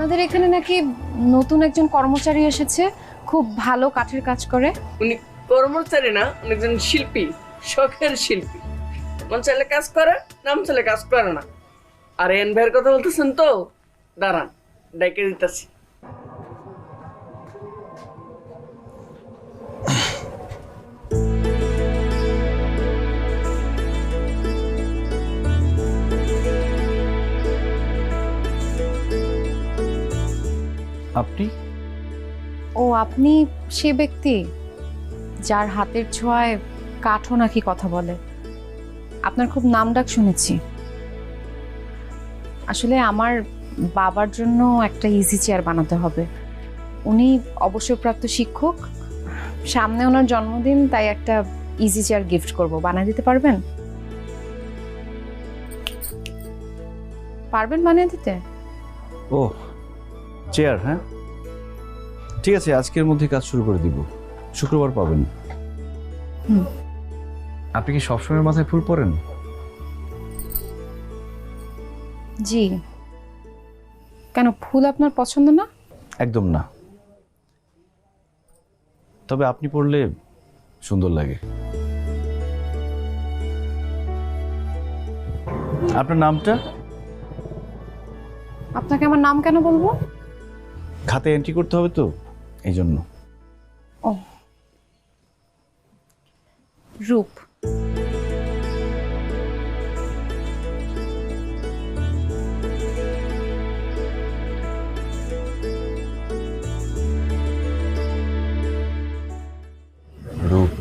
আপনাদের এখানে নাকি নতুন একজন কর্মচারী এসেছে, খুব ভালো কাঠের কাজ করে। উনি কর্মচারী না, উনি একজন শিল্পী, শখের শিল্পী। মন চাইলে কাজ করে, নাম চাইলে কাজ করে না। আর এন ভাইয়ের কথা বলতেছেন তো, দাঁড়ান ডাইকে দিতেছি। আপনি? ও, আপনি সে ব্যক্তি যার হাতের ছোঁয়ায় কাঠও নাকি কথা বলে। আপনার খুব নামডাক শুনেছি। আসলে আমার বাবার জন্য একটা ইজি চেয়ার বানাতে হবে। উনি অবসরপ্রাপ্ত শিক্ষক, সামনে ওনার জন্মদিন, তাই একটা ইজি চেয়ার গিফট করব। বানিয়ে দিতে পারবেন? পারবেন বানিয়ে দিতে? ও, চেয়ার, হ্যাঁ ঠিক আছে, আজকের মধ্যে কাজ শুরু করে দিব। শুক্রবার পাবেন। আপনি কি সবসময় মাথায় ফুল পরেন? জি। কেন, ফুল আপনার পছন্দ না? একদম না, তবে আপনি পরলে সুন্দর লাগে। আপনার নামটা? আপনাকে আমার নাম কেন বলবো? খাতে এন্ট্রি করতে হবে তো, এই জন্য। ও, রূপ। রূপ।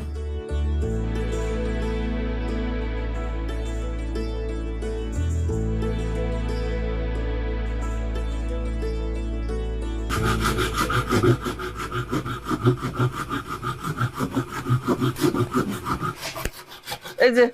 এই যে